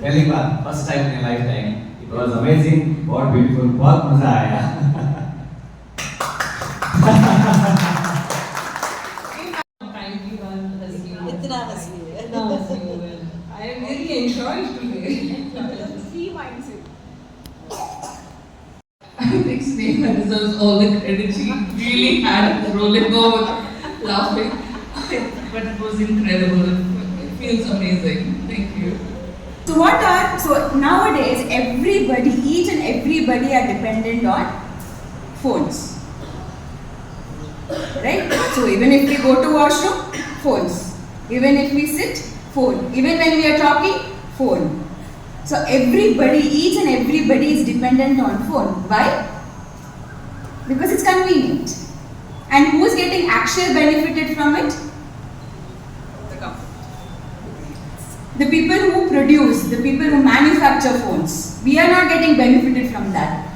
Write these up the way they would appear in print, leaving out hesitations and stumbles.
पहली बार first time in lifetime it was amazing बहुत ब्यूटीफुल बहुत मजा आया इतना हंसी है I really enjoyed today. Free mindset. I think Sneha deserves all the credit. She really had a rolling over laughing. But it was incredible. It feels amazing. Thank you. So nowadays everybody, each and everybody are dependent on phones. Right? So even if we go to washroom, phones. Even if we sit, phone. Even when we are talking, phone. So everybody, each and everybody is dependent on phone. Why? Because it's convenient. And who's getting actual benefited from it? The people who produce, the people who manufacture phones. We are not getting benefited from that.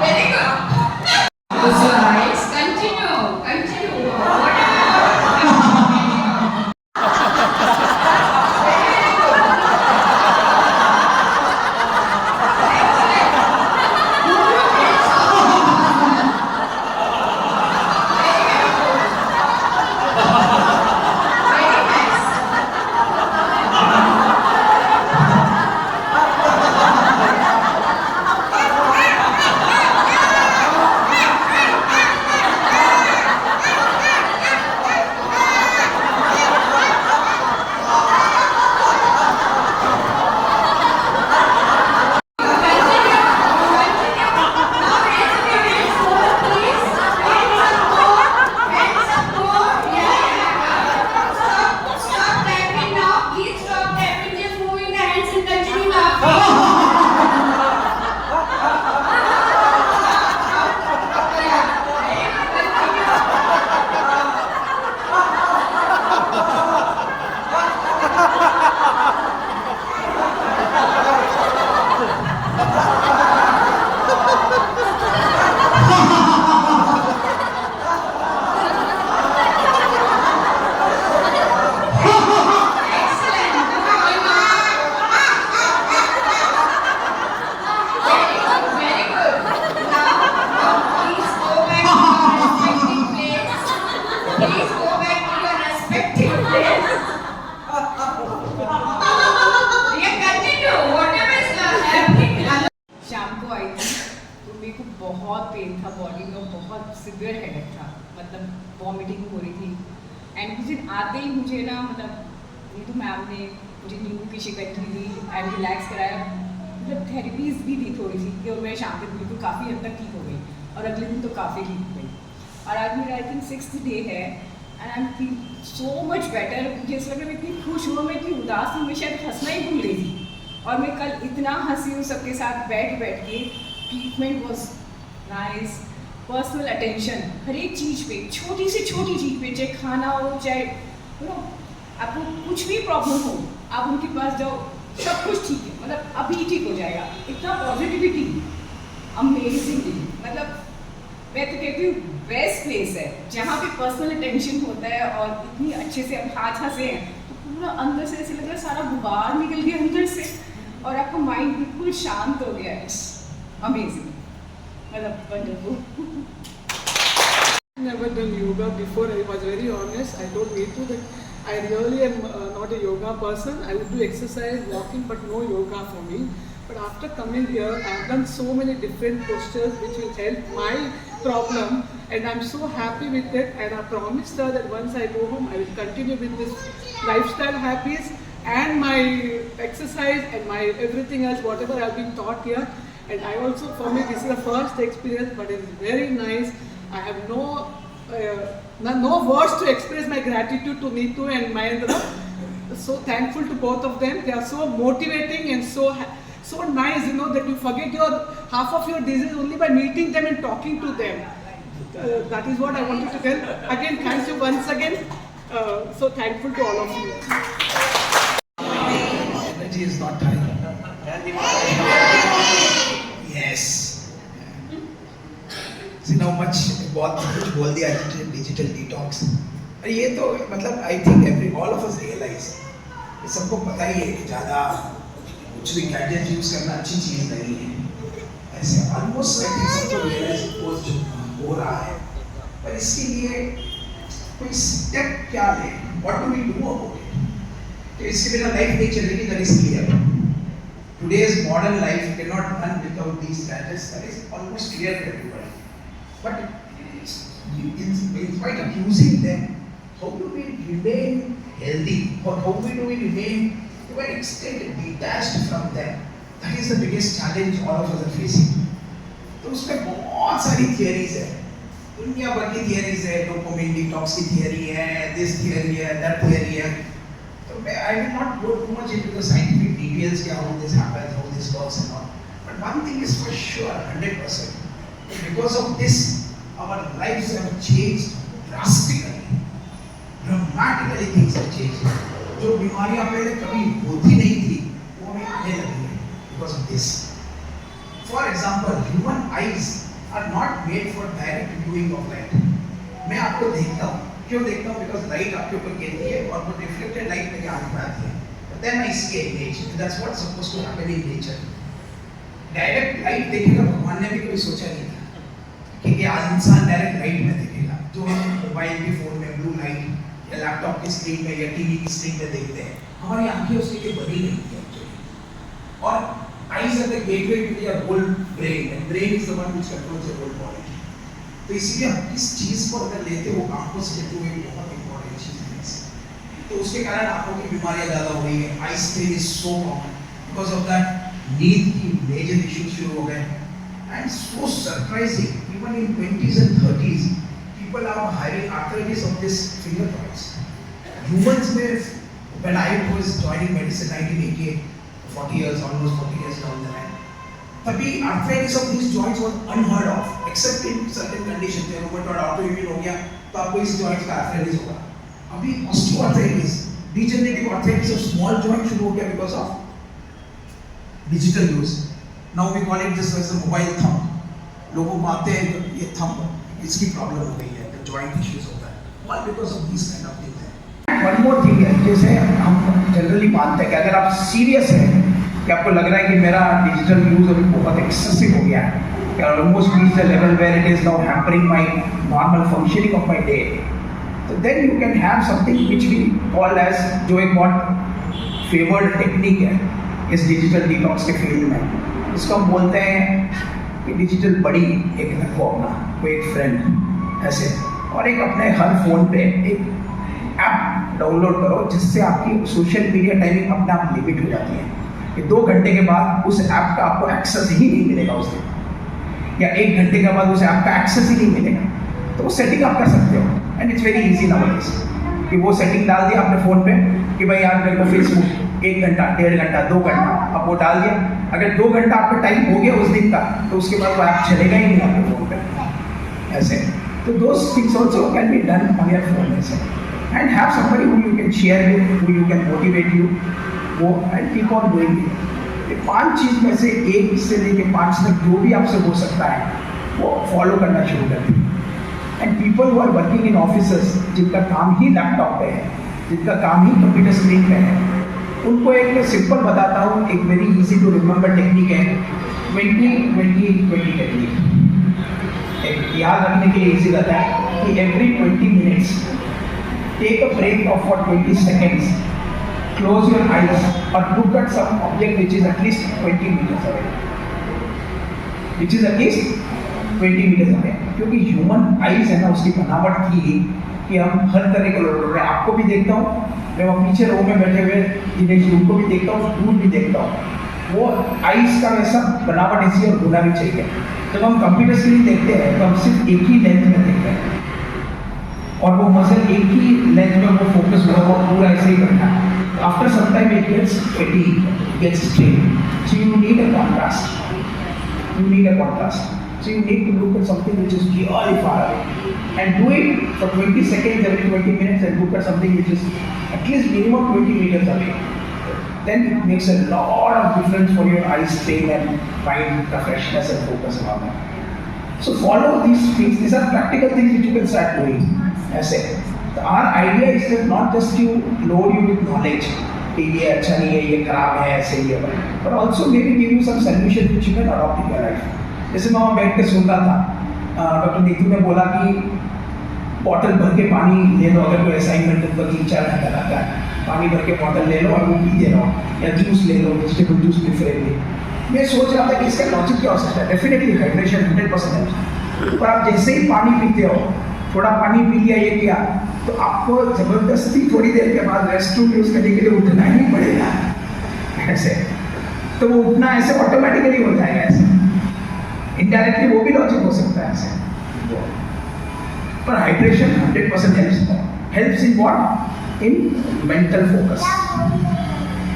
Very good. Close your eyes. Continue. Continue. बहुत pen था body में, बहुत severe headache था, मतलब vomiting हो रही थी। And उस दिन आते ही मुझे ना मतलब नीतू मैम ने मुझे नींबू की शिकंजी दी एंड रिलैक्स कराया, मतलब थेरेपीज भी दी थोड़ी सी कि मैं शाम तक बिल्कुल काफ़ी हद तक ठीक हो गई और अगले दिन तो काफ़ी ठीक हो गई। और आज मेरा आई थिंक 6th डे है and I feel so much better. मुझे ऐसा लग रहा है मैं इतनी खुश हूँ, मैं इतनी उदास थी, मैं शायद हंसना ही भूल गई थी। और मैं कल इतना हंसी हूँ सबके साथ बैठ के। Treatment was nice, personal attention हर एक चीज़ पे, छोटी से छोटी चीज़ पे, चाहे खाना हो चाहे आपको कुछ भी प्रॉब्लम हो आप उनके पास जाओ, सब कुछ ठीक है, मतलब अभी ठीक हो जाएगा। इतना पॉजिटिविटी, अमेजिंग, मतलब मैं तो कहती हूँ बेस्ट प्लेस है जहाँ पे पर्सनल अटेंशन होता है। और इतनी अच्छे से अब हाथ हंसे हैं तो पूरा अंदर से ऐसे लग रहा है सारा गुबार निकल गया अंदर से और आपका माइंड बिल्कुल शांत हो गया है। अमेजिंग, मतलब wonderful. Never done yoga before. I was very honest. I told Neetu that I really am not a yoga person. I would do exercise, walking, but no yoga for me. But after coming here, I have done so many different postures which will help my problem, and I'm so happy with it. And I promised her that once I go home, I will continue with this lifestyle habits and my exercise and my everything else, whatever I've been taught here. And I also, for me, this is the first experience, but it's very nice. I have no words to express my gratitude to Neetu and Mahendra. So thankful to both of them. They are so motivating and so nice, you know, that you forget your half of your disease only by meeting them and talking to them. That is what I wanted to tell. Again, thank you once again. So thankful to all of you. Energy is not high. Yes. See now much बहुत कुछ बोल दिया digital detox. ये तो मतलब I think all of us realize. ये सबको पता ही है कि ज़्यादा कुछ भी गैजेट यूज करना अच्छी चीज नहीं है. ऐसे ऑलमोस्ट आई थिंक सबको रियलाइज हो रहा है. पर इसके लिए कोई स्टेप क्या ले? What do we do about it? तो इसके बिना लाइफ नहीं चलेगी. That is clear. Today's modern life cannot run without these gadgets. That is almost clear to everybody. But in spite of using them, how do we remain healthy? Or how do we remain to an extent detached from them? That is the biggest challenge all of us are facing. तो उसमें बहुत सारी theories है. दुनिया भर की theories है. Dopamine detox की theory है. This theory है. That theory है. I will not go too much into the scientific details, how this happens, how this works and all. But one thing is for sure, 100%. Because of this, our lives have changed drastically. Dramatically things have changed. जो बीमारियां पहले कभी होती नहीं थी, वो हमें आने लगी हैं because of this. For example, human eyes are not made for direct viewing of light. मैं आपको देखता हूँ. क्यों देखता हूँ? बिकॉज लाइट आपके ऊपर गिरती है और वो रिफ्लेक्टेड लाइट मेरे आंख में आती है. Then I see a image. That's what supposed to happen in nature. Direct light देखेगा भगवान ने भी कभी सोचा नहीं था कि आज इंसान डायरेक्ट लाइट में देखेगा. जो हम मोबाइल के फोन में ब्लू लाइट या लैपटॉप की स्क्रीन में या टीवी की स्क्रीन में देखते हैं, हमारी आंखें उसके लिए बनी नहीं थी एक्चुअली. और eyes are the gateway to your whole brain, and brain is the one which controls your whole body. तो इसीलिए हम इस चीज को अगर लेते हो आंखों से लेते हुए बहुत इंपॉर्टेंट चीज है. तो उसके कारण आंखों की बीमारियां ज्यादा हो रही है. Eye strain is so common. Because of that नींद की मेजर इश्यूज शुरू हो गए. And so surprising, even in 20s and 30s people are having arthritis of this finger joints. Humans में when I was joining medicine 1988, 40 years, almost 40 years down the line, तभी arthritis of these joints was unheard of, except in certain conditions. Rheumatoid autoimmune हो गया तो आपको इस joints का arthritis होगा. अभी osteoarthritis, degenerative arthritis of small joint शुरू हो गया because of digital use. Now we call it this as a mobile thumb. लोगों को आते हैं ये thumb इसकी प्रॉब्लम हो गई है, the joint issues होता है, all because of these kind of things. One more thing है, जैसे हम generally मानते हैं कि अगर आप serious हैं कि आपको लग रहा है कि मेरा डिजिटल यूज अभी बहुत एक्सेसिव हो गया है, कि almost reach the level where it is now hampering my normal functioning of my day, तो then you can have something which we call as, जो एक बहुत फेवर्ड टेक्निक है इस डिजिटल डिटॉक्स के फील्ड में. इसको हम बोलते हैं कि डिजिटल बड़ी एक रखो अपना, कोई एक फ्रेंड ऐसे, और एक अपने हर फोन पे एक ऐप डाउनलोड करो जिससे आपकी सोशल मीडिया टाइमिंग अपने आप लिमिट हो जाती है कि 2 घंटे के बाद उस ऐप का आपको एक्सेस ही नहीं मिलेगा उस दिन, या 1 घंटे के बाद उस ऐप का एक्सेस ही नहीं मिलेगा. तो वो सेटिंग आप कर सकते हो, and it's very easy nowadays कि वो सेटिंग डाल दिया आपने फ़ोन पे कि भाई यार मेरे को फेसबुक 1 घंटा, 1.5 घंटा, 2 घंटा, आप वो डाल दिया. अगर 2 घंटा आपका टाइम हो गया उस दिन का, तो उसके बाद वो ऐप चलेगा ही नहीं आपके फ़ोन पे ऐसे. तो those things also can be done on your phone ऐसे, and have somebody who you can share with, who you can motivate you, वो and keep on doing it. ये 5 चीज़ में से 1 से लेके 5 तक जो भी आपसे हो सकता है वो फॉलो करना शुरू कर दें. And people who are working in offices, जिनका काम ही लैपटॉप पे है, जिनका काम ही कंप्यूटर स्क्रीन पे है, उनको एक मैं सिंपल बताता हूँ, एक very easy to remember technique है, 20-20-20 टेक्निक. एक याद रखने के लिए इजी रहता है कि every 20 minutes take a break of for 20 seconds, close your eyes or look at some object which is at least 20 meters away. Which is at least 20 meters away. क्योंकि ह्यूमन आइज है ना, उसकी बनावट की कि हम हर तरह के लोग हैं. आपको भी देखता हूँ, मैं वो पीछे रो में बैठे हुए दिनेश जी उनको भी देखता हूँ, दूर भी देखता हूँ. वो आइज का वैसा बनावट ऐसी और होना भी चाहिए. जब हम कंप्यूटर स्क्रीन देखते हैं तो हम सिर्फ एक ही लेंथ में देखते हैं और वो मसल एक ही लेंथ में वो फोकस हुआ, वो पूरा ऐसे ही बैठा है. After some time it gets fatigued, gets strained. So you need a contrast. You need a contrast. So you need to look at something which is really far away and do it for 20 seconds every 20 minutes and look at something which is at least minimum 20 meters away. Then it makes a lot of difference for your eye strain and mind the freshness and focus around that. So follow these things. These are practical things which you can start doing. As I said, our idea is that not just to load you with knowledge. कि ये अच्छा नहीं है, ये खराब है, ऐसे ही है, but also maybe give you some solution which you can adopt in your life. जैसे मैं वहाँ बैठ के सुन रहा था, डॉक्टर नीतू ने बोला कि बॉटल भर के पानी ले लो. अगर कोई असाइनमेंट तुमको 3-4 घंटा लगता है, पानी भर के बॉटल ले लो और वो पीते रहो, या जूस ले लो, वेजिटेबल जूस प्रेफरेबली. मैं सोच रहा था कि इसका लॉजिक क्या हो सकता है. डेफिनेटली हाइड्रेशन 100% है, पर आप जैसे ही पानी पीते हो, थोड़ा पानी पी लिया, ये किया, तो आपको जबरदस्ती थोड़ी देर के बाद रेस्ट रूम यूज करने के लिए उठना ही पड़ेगा ऐसे. तो वो उठना ऐसे ऑटोमेटिकली हो जाएगा ऐसे. इनडायरेक्टली वो भी लॉजिक हो सकता है ऐसे. पर hydration 100% helps in what? In mental focus.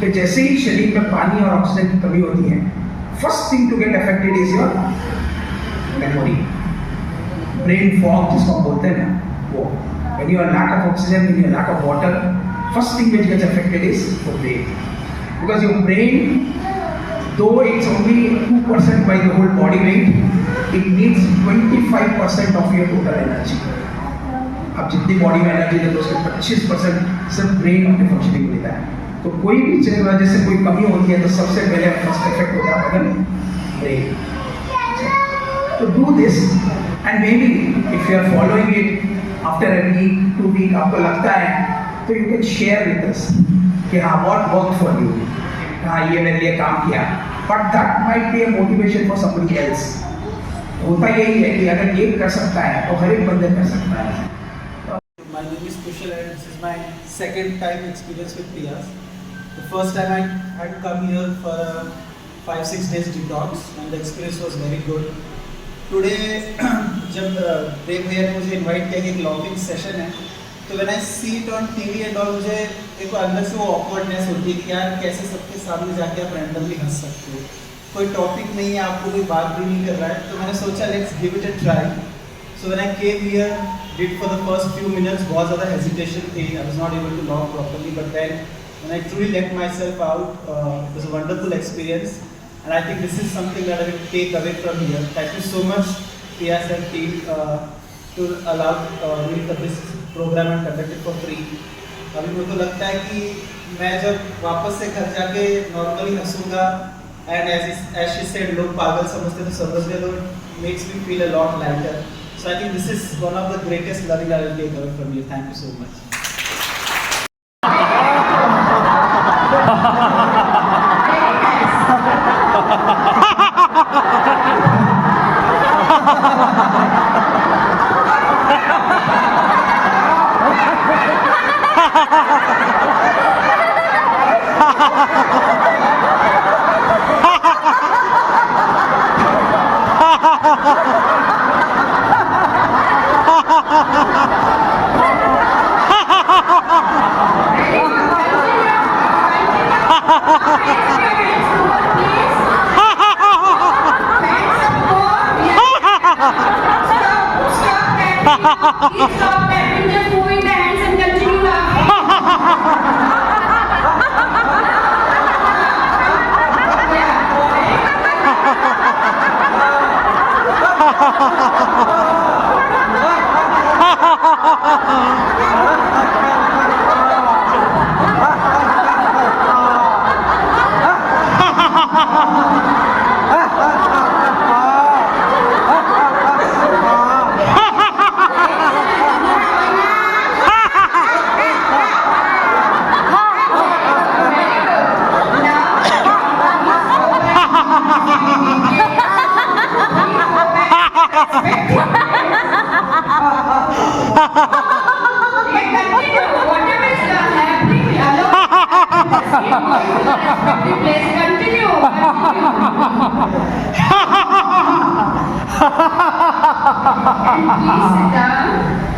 तो जैसे ही शरीर में पानी और ऑक्सीजन की कमी होती है, first thing to get affected is your memory. Brain fog जिसको हम बोलते हैं ना, वो when you are lack of oxygen, when you are lack of water, first thing which gets affected is your brain. Because your brain, though it's only 2% by the whole body weight, it needs 25% of your total energy. अब जितनी body में energy देते उसके 25% सिर्फ brain अपने functioning देता है. तो कोई भी चीज वजह से कोई कमी होती है तो सबसे पहले फर्स्ट इफेक्ट होता है ब्रेन. तो do this and maybe if you are following it after a week 2 week आपको लगता है तो you can share with us कि हाँ व्हाट वर्क फॉर यू, हाँ ये मेरे लिए काम किया. But that might be a motivation for somebody else. होता यही है कि अगर ये कर सकता है तो हर एक बंदे कर सकता है. My name is Kushal and this is my second time experience with Priyas. The first time I had come here for a 5-6 days detox and the experience was very good. Today जब देव भैया ने मुझे invite किया कि एक logging session है, तो when I see it on TV and all, मुझे एक अंदर से वो ऑकवर्डनेस होती है कि यार कैसे सबके सामने जाके आप रैंडमली हंस सकते हो, कोई टॉपिक नहीं है, आपको कोई बात भी नहीं कर रहा है. तो मैंने सोचा let's give it a try. So when I came here, did for the first few minutes, बहुत ज़्यादा हेजिटेशन थी, I was not able to log properly, but then when I truly let myself out, it was a wonderful experience. And I think this is something that I will take away from here. Thank you so much, Priyas and team, to allow me for this program and conduct it for free. अभी मुझे तो लगता है कि मैं जब वापस से घर जाके normally हंसूंगा and as she said, लोग पागल समझते तो समझते, तो makes me feel a lot lighter. So I think this is one of the greatest learning I will take away from you. Thank you so much. Please stop clapping, just moving the hands and continue laughing. continue. Whatever is happening, we allow. Please continue. And please sit down.